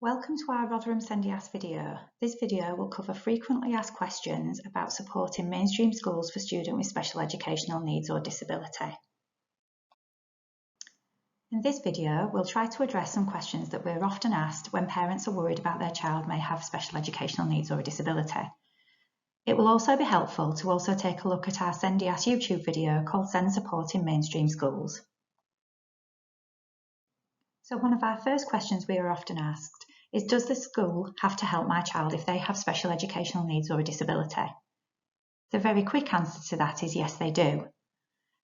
Welcome to our Rotherham SENDIASS video. This video will cover frequently asked questions about support in mainstream schools for students with special educational needs or disability. In this video, we'll try to address some questions that we're often asked when parents are worried about their child may have special educational needs or a disability. It will also be helpful to also take a look at our SENDIASS YouTube video called Send Support in Mainstream Schools. So one of our first questions we are often asked is, does the school have to help my child if they have special educational needs or a disability? The very quick answer to that is yes, they do.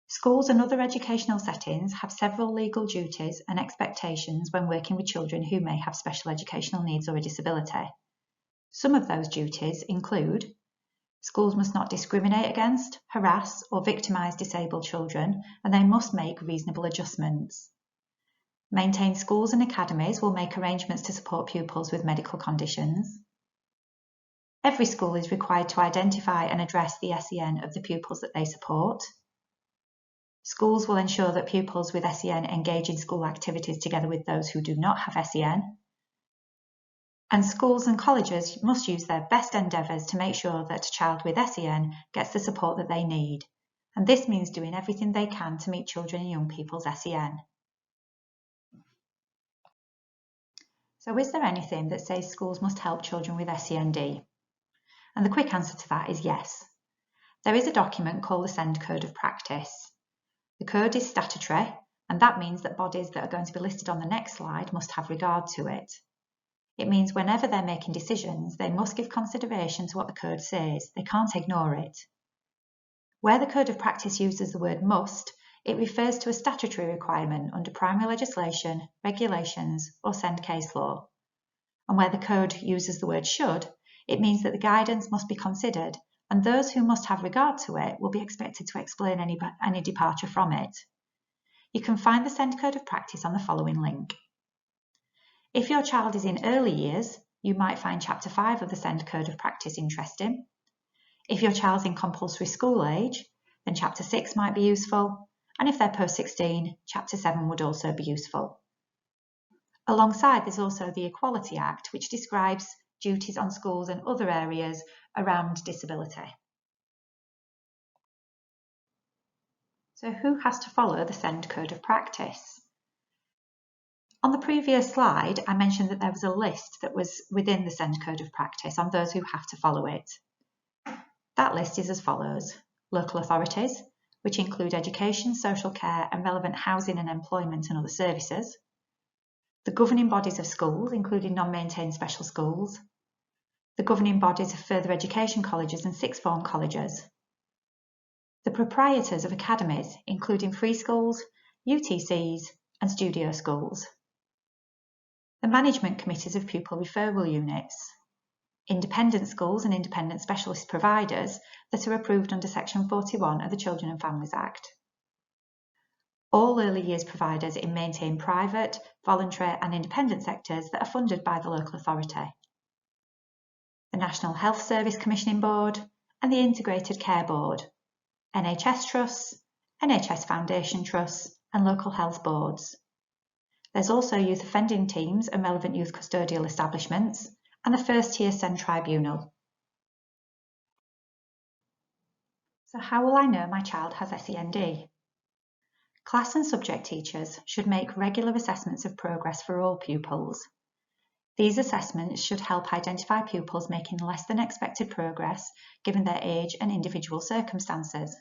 Schools and other educational settings have several legal duties and expectations when working with children who may have special educational needs or a disability. Some of those duties include: schools must not discriminate against, harass or victimise disabled children, and they must make reasonable adjustments. Maintained schools and academies will make arrangements to support pupils with medical conditions. Every school is required to identify and address the SEN of the pupils that they support. Schools will ensure that pupils with SEN engage in school activities together with those who do not have SEN. And schools and colleges must use their best endeavours to make sure that a child with SEN gets the support that they need. And this means doing everything they can to meet children and young people's SEN. So is there anything that says schools must help children with SEND? And the quick answer to that is yes. There is a document called the SEND Code of Practice. The code is statutory, and that means that bodies that are going to be listed on the next slide must have regard to it. It means whenever they're making decisions, they must give consideration to what the code says. They can't ignore it. Where the Code of Practice uses the word must, it refers to a statutory requirement under primary legislation, regulations, or SEND case law. And where the code uses the word should, it means that the guidance must be considered, and those who must have regard to it will be expected to explain any departure from it. You can find the SEND Code of Practice on the following link. If your child is in early years, you might find Chapter 5 of the SEND Code of Practice interesting. If your child's in compulsory school age, then Chapter 6 might be useful. And if they're post-16, Chapter 7 would also be useful. Alongside, there's also the Equality Act, which describes duties on schools and other areas around disability. So who has to follow the SEND Code of Practice? On the previous slide, I mentioned that there was a list that was within the SEND Code of Practice on those who have to follow it. That list is as follows: local authorities, which include education, social care and relevant housing and employment and other services. The governing bodies of schools, including non-maintained special schools. The governing bodies of further education colleges and sixth form colleges. The proprietors of academies, including free schools, UTCs and studio schools. The management committees of pupil referral units. Independent schools and independent specialist providers that are approved under Section 41 of the Children and Families Act. All early years providers in maintained private, voluntary and independent sectors that are funded by the local authority. The National Health Service Commissioning Board and the Integrated Care Board, NHS trusts, NHS Foundation trusts and local health boards. There's also youth offending teams and relevant youth custodial establishments, and the first tier SEND tribunal. So how will I know my child has SEND? Class and subject teachers should make regular assessments of progress for all pupils. These assessments should help identify pupils making less than expected progress given their age and individual circumstances.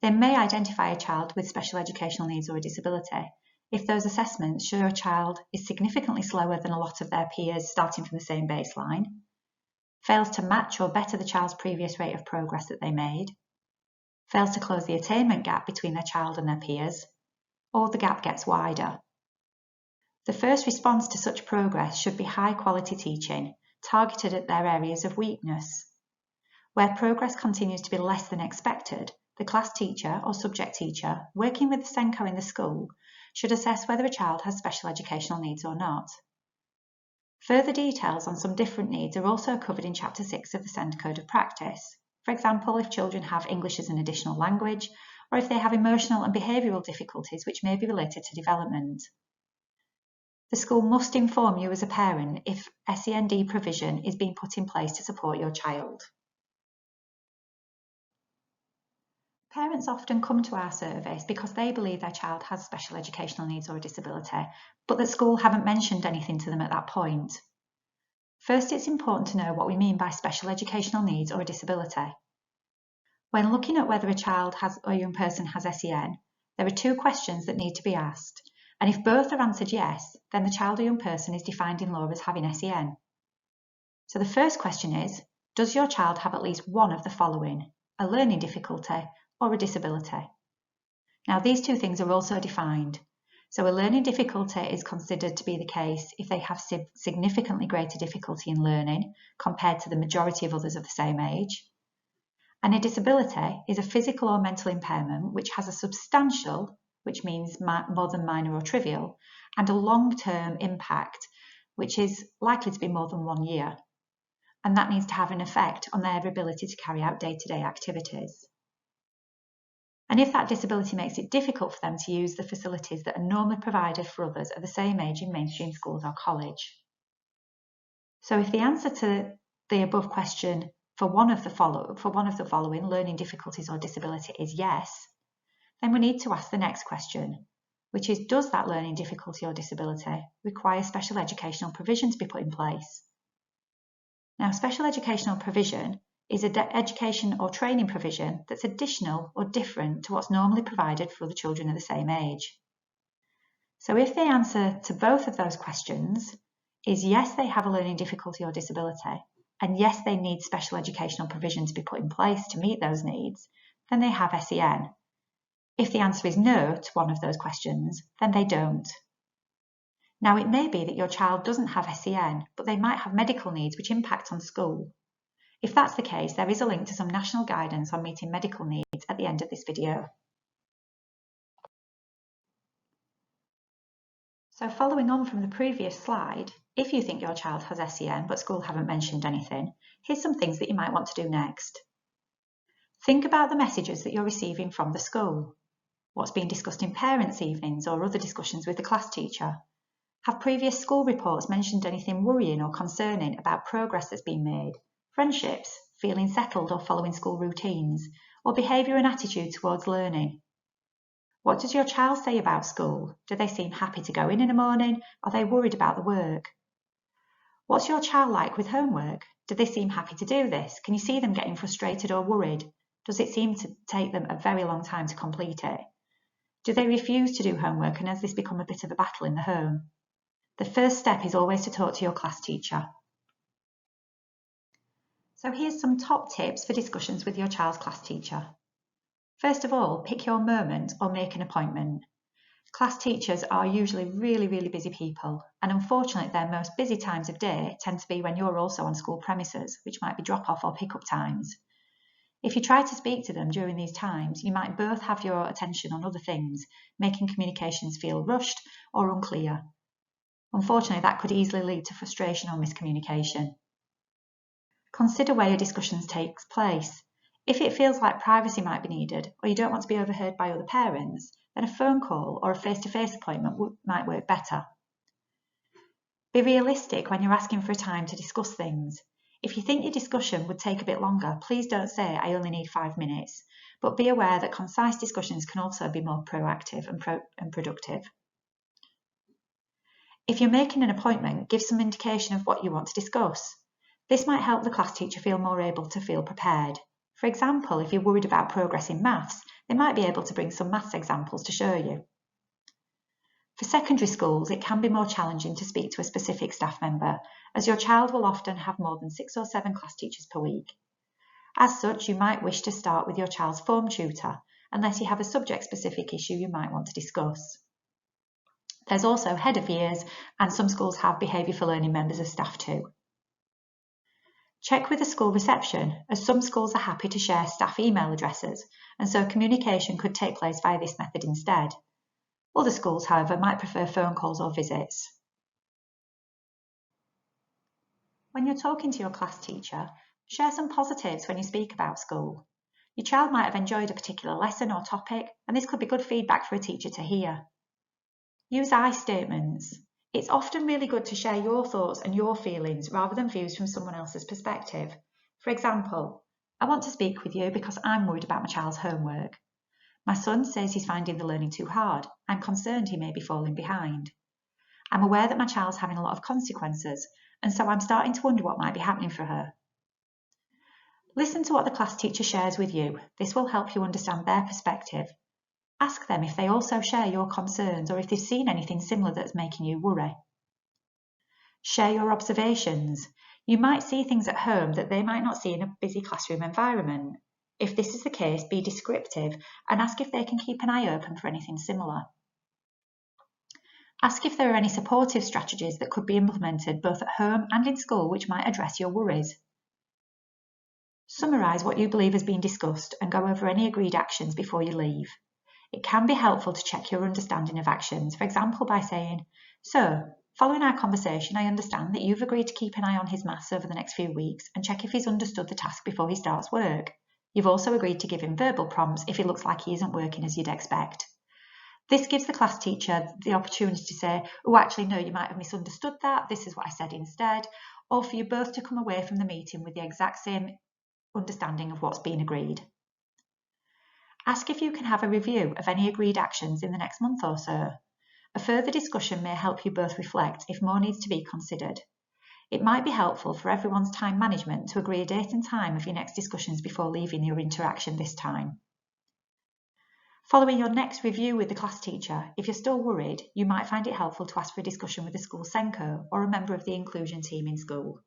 They may identify a child with special educational needs or a disability if those assessments show a child is significantly slower than a lot of their peers starting from the same baseline, fails to match or better the child's previous rate of progress that they made, fails to close the attainment gap between their child and their peers, or the gap gets wider. The first response to such progress should be high quality teaching, targeted at their areas of weakness. Where progress continues to be less than expected, the class teacher or subject teacher working with the SENCO in the school should assess whether a child has special educational needs or not. Further details on some different needs are also covered in Chapter 6 of the SEND Code of Practice. For example, if children have English as an additional language, or if they have emotional and behavioural difficulties which may be related to development. The school must inform you as a parent if SEND provision is being put in place to support your child. Parents often come to our service because they believe their child has special educational needs or a disability, but the school haven't mentioned anything to them at that point. First, it's important to know what we mean by special educational needs or a disability. When looking at whether a child or young person has SEN, there are two questions that need to be asked, and if both are answered yes, then the child or young person is defined in law as having SEN. So the first question is, does your child have at least one of the following: a learning difficulty or a disability? Now, these two things are also defined. So a learning difficulty is considered to be the case if they have significantly greater difficulty in learning compared to the majority of others of the same age. And a disability is a physical or mental impairment which has a substantial, which means more than minor or trivial, and a long-term impact, which is likely to be more than 1 year. And that needs to have an effect on their ability to carry out day-to-day activities. And if that disability makes it difficult for them to use the facilities that are normally provided for others at the same age in mainstream schools or college. So if the answer to the above question for one of the following, learning difficulties or disability, is yes, then we need to ask the next question, which is, does that learning difficulty or disability require special educational provision to be put in place? Now, special educational provision is an education or training provision that's additional or different to what's normally provided for other children of the same age. So if the answer to both of those questions is yes, they have a learning difficulty or disability, and yes, they need special educational provision to be put in place to meet those needs, then they have SEN. If the answer is no to one of those questions, then they don't. Now, it may be that your child doesn't have SEN, but they might have medical needs which impact on school. If that's the case, there is a link to some national guidance on meeting medical needs at the end of this video. So following on from the previous slide, if you think your child has SEN but school haven't mentioned anything, here's some things that you might want to do next. Think about the messages that you're receiving from the school. What's being discussed in parents' evenings or other discussions with the class teacher? Have previous school reports mentioned anything worrying or concerning about progress that's been made? Friendships, feeling settled or following school routines, or behaviour and attitude towards learning? What does your child say about school? Do they seem happy to go in the morning? Are they worried about the work? What's your child like with homework? Do they seem happy to do this? Can you see them getting frustrated or worried? Does it seem to take them a very long time to complete it? Do they refuse to do homework, and has this become a bit of a battle in the home? The first step is always to talk to your class teacher. So here's some top tips for discussions with your child's class teacher. First of all, pick your moment or make an appointment. Class teachers are usually really busy people, and unfortunately their most busy times of day tend to be when you're also on school premises, which might be drop-off or pick-up times. If you try to speak to them during these times, you might both have your attention on other things, making communications feel rushed or unclear. Unfortunately, that could easily lead to frustration or miscommunication. Consider where your discussions take place. If it feels like privacy might be needed, or you don't want to be overheard by other parents, then a phone call or a face-to-face appointment might work better. Be realistic when you're asking for a time to discuss things. If you think your discussion would take a bit longer, please don't say, "I only need 5 minutes," but be aware that concise discussions can also be more proactive and productive. If you're making an appointment, give some indication of what you want to discuss. This might help the class teacher feel more able to feel prepared. For example, if you're worried about progress in maths, they might be able to bring some maths examples to show you. For secondary schools, it can be more challenging to speak to a specific staff member, as your child will often have more than 6 or 7 class teachers per week. As such, you might wish to start with your child's form tutor, unless you have a subject-specific issue you might want to discuss. There's also head of years, and some schools have behaviour for learning members of staff too. Check with the school reception, as some schools are happy to share staff email addresses, and so communication could take place via this method instead. Other schools, however, might prefer phone calls or visits. When you're talking to your class teacher, share some positives when you speak about school. Your child might have enjoyed a particular lesson or topic, and this could be good feedback for a teacher to hear. Use I statements. It's often really good to share your thoughts and your feelings rather than views from someone else's perspective. For example, I want to speak with you because I'm worried about my child's homework. My son says he's finding the learning too hard. I'm concerned he may be falling behind. I'm aware that my child's having a lot of consequences, and so I'm starting to wonder what might be happening for her. Listen to what the class teacher shares with you. This will help you understand their perspective. Ask them if they also share your concerns or if they've seen anything similar that's making you worry. Share your observations. You might see things at home that they might not see in a busy classroom environment. If this is the case, be descriptive and ask if they can keep an eye open for anything similar. Ask if there are any supportive strategies that could be implemented both at home and in school which might address your worries. Summarise what you believe has been discussed and go over any agreed actions before you leave. It can be helpful to check your understanding of actions, for example by saying, "So, following our conversation, I understand that you've agreed to keep an eye on his maths over the next few weeks and check if he's understood the task before he starts work. You've also agreed to give him verbal prompts if it looks like he isn't working as you'd expect." This gives the class teacher the opportunity to say, "Oh, actually, no, you might have misunderstood that. This is what I said instead," or for you both to come away from the meeting with the exact same understanding of what's been agreed. Ask if you can have a review of any agreed actions in the next month or so. A further discussion may help you both reflect if more needs to be considered. It might be helpful for everyone's time management to agree a date and time of your next discussions before leaving your interaction this time. Following your next review with the class teacher, if you're still worried, you might find it helpful to ask for a discussion with the school SENCO or a member of the inclusion team in school.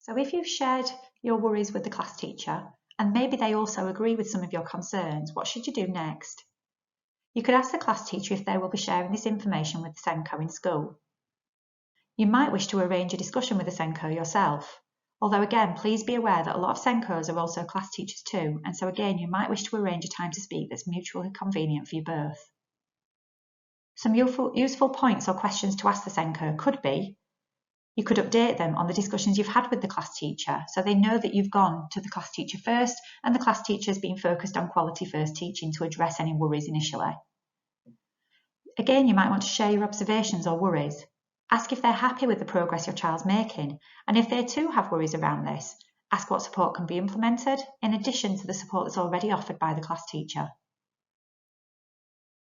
So if you've shared your worries with the class teacher, and maybe they also agree with some of your concerns, what should you do next? You could ask the class teacher if they will be sharing this information with the SENCO in school. You might wish to arrange a discussion with the SENCO yourself, although again, please be aware that a lot of SENCOs are also class teachers too, and so again, you might wish to arrange a time to speak that's mutually convenient for you both. Some useful points or questions to ask the SENCO could be, you could update them on the discussions you've had with the class teacher so they know that you've gone to the class teacher first and the class teacher has been focused on quality first teaching to address any worries initially. Again, you might want to share your observations or worries. Ask if they're happy with the progress your child's making, and if they too have worries around this, ask what support can be implemented in addition to the support that's already offered by the class teacher.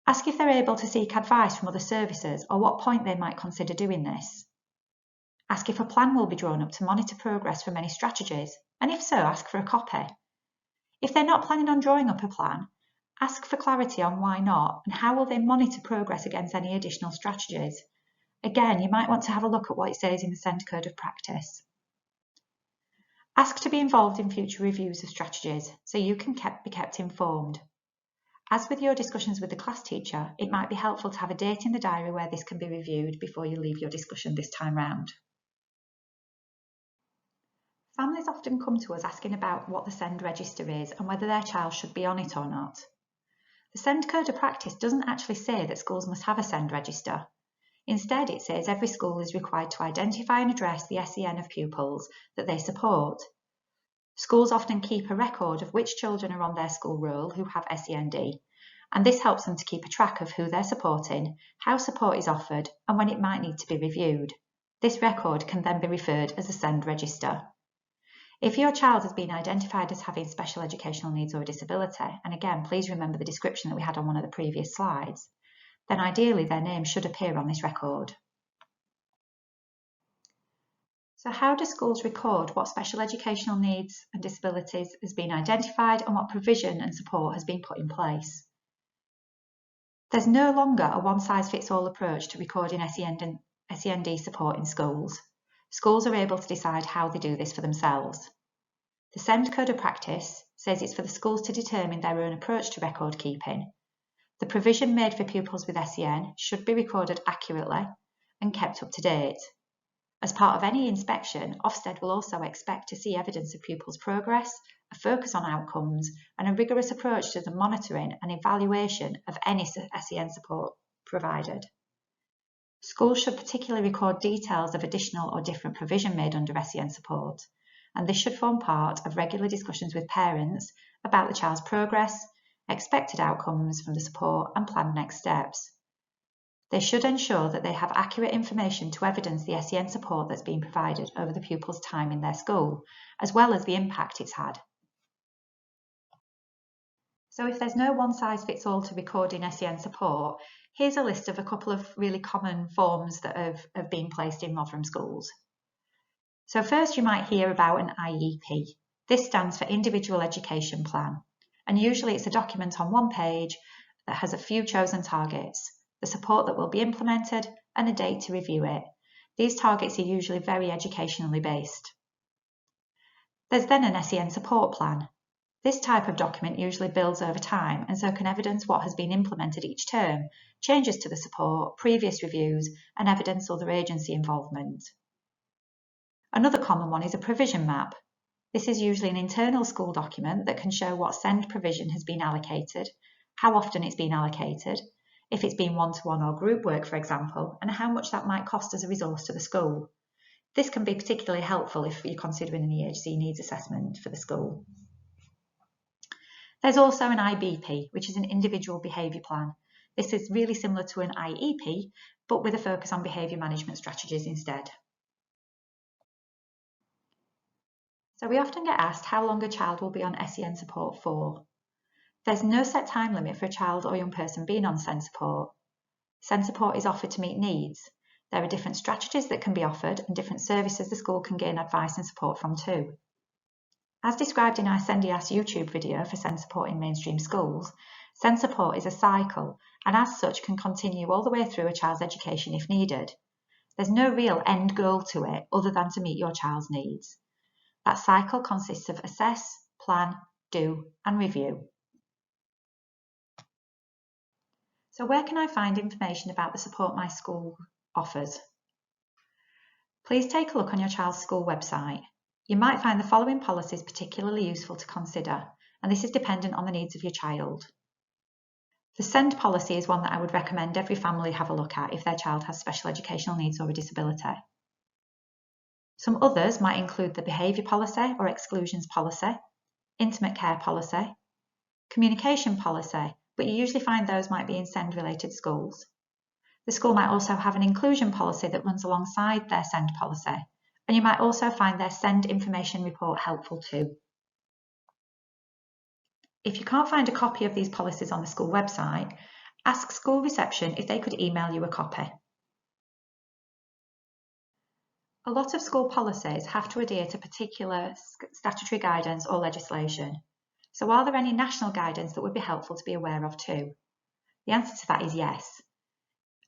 Ask if they're able to seek advice from other services or what point they might consider doing this. Ask if a plan will be drawn up to monitor progress from any strategies, and if so, ask for a copy. If they're not planning on drawing up a plan, ask for clarity on why not and how will they monitor progress against any additional strategies. Again, you might want to have a look at what it says in the SEND Code of Practice. Ask to be involved in future reviews of strategies so you can be kept informed. As with your discussions with the class teacher, it might be helpful to have a date in the diary where this can be reviewed before you leave your discussion this time round. Families often come to us asking about what the SEND register is and whether their child should be on it or not. The SEND Code of Practice doesn't actually say that schools must have a SEND register. Instead, it says every school is required to identify and address the SEN of pupils that they support. Schools often keep a record of which children are on their school roll who have SEND, and this helps them to keep a track of who they're supporting, how support is offered, and when it might need to be reviewed. This record can then be referred as a SEND register. If your child has been identified as having special educational needs or a disability, and again, please remember the description that we had on one of the previous slides, then ideally their name should appear on this record. So how do schools record what special educational needs and disabilities has been identified and what provision and support has been put in place? There's no longer a one-size-fits-all approach to recording SEND support in schools. Schools are able to decide how they do this for themselves. The SEND Code of Practice says it's for the schools to determine their own approach to record keeping. The provision made for pupils with SEN should be recorded accurately and kept up to date. As part of any inspection, Ofsted will also expect to see evidence of pupils' progress, a focus on outcomes, and a rigorous approach to the monitoring and evaluation of any SEN support provided. Schools should particularly record details of additional or different provision made under SEN support, and this should form part of regular discussions with parents about the child's progress, expected outcomes from the support, and planned next steps. They should ensure that they have accurate information to evidence the SEN support that's been provided over the pupil's time in their school, as well as the impact it's had. So if there's no one-size-fits-all to recording SEN support, here's a list of a couple of really common forms that have been placed in Rotherham schools. So first you might hear about an IEP. This stands for Individual Education Plan, and usually it's a document on one page that has a few chosen targets, the support that will be implemented, and a date to review it. These targets are usually very educationally based. There's then an SEN support plan. This type of document usually builds over time and so can evidence what has been implemented each term, changes to the support, previous reviews, and evidence other agency involvement. Another common one is a provision map. This is usually an internal school document that can show what SEND provision has been allocated, how often it's been allocated, if it's been one-to-one or group work, for example, and how much that might cost as a resource to the school. This can be particularly helpful if you're considering an EHC needs assessment for the school. There's also an IBP, which is an individual behaviour plan. This is really similar to an IEP, but with a focus on behaviour management strategies instead. So we often get asked how long a child will be on SEN support for. There's no set time limit for a child or young person being on SEN support. SEN support is offered to meet needs. There are different strategies that can be offered and different services the school can gain advice and support from too. As described in our SENDIASS YouTube video for SEN support in mainstream schools, SEN support is a cycle and as such can continue all the way through a child's education if needed. There's no real end goal to it other than to meet your child's needs. That cycle consists of assess, plan, do and review. So where can I find information about the support my school offers? Please take a look on your child's school website. You might find the following policies particularly useful to consider, and this is dependent on the needs of your child. The SEND policy is one that I would recommend every family have a look at if their child has special educational needs or a disability. Some others might include the behaviour policy or exclusions policy, intimate care policy, communication policy, but you usually find those might be in SEND related schools. The school might also have an inclusion policy that runs alongside their SEND policy, and you might also find their SEND information report helpful too. If you can't find a copy of these policies on the school website, ask school reception if they could email you a copy. A lot of school policies have to adhere to particular statutory guidance or legislation. So are there any national guidance that would be helpful to be aware of too? The answer to that is yes.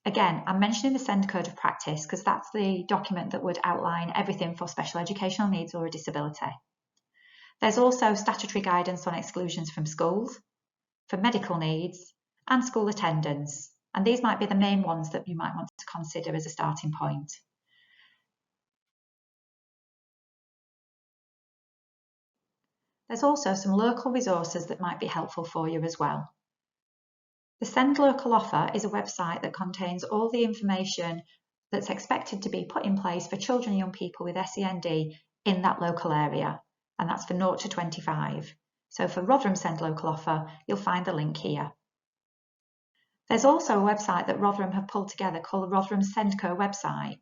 Again, I'm mentioning the SEND Code of Practice because that's the document that would outline everything for special educational needs or a disability. There's also statutory guidance on exclusions from schools, for medical needs, and school attendance, and these might be the main ones that you might want to consider as a starting point. There's also some local resources that might be helpful for you as well. The SEND Local Offer is a website that contains all the information that's expected to be put in place for children and young people with SEND in that local area, and that's for 0 to 25. So for Rotherham SEND Local Offer, you'll find the link here. There's also a website that Rotherham have pulled together called the Rotherham SENDCO website.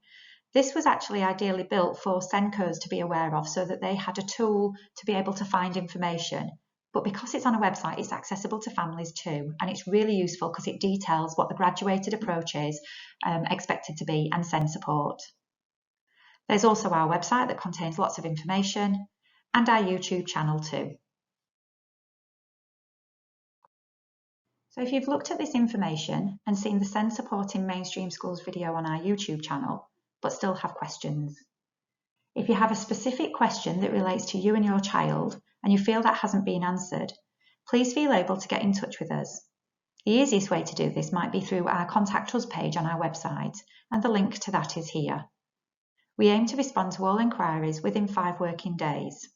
This was actually ideally built for SENCOs to be aware of so that they had a tool to be able to find information. But because it's on a website, it's accessible to families too, and it's really useful because it details what the graduated approach is expected to be and SEND support. There's also our website that contains lots of information and our YouTube channel too. So if you've looked at this information and seen the SEND support in mainstream schools video on our YouTube channel, but still have questions, if you have a specific question that relates to you and your child and you feel that hasn't been answered, please feel able to get in touch with us. The easiest way to do this might be through our Contact Us page on our website, and the link to that is here. We aim to respond to all inquiries within 5 working days.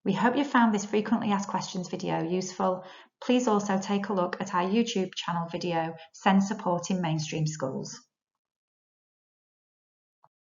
We hope you found this frequently asked questions video useful. Please also take a look at our YouTube channel video, SEND Support in Mainstream Schools.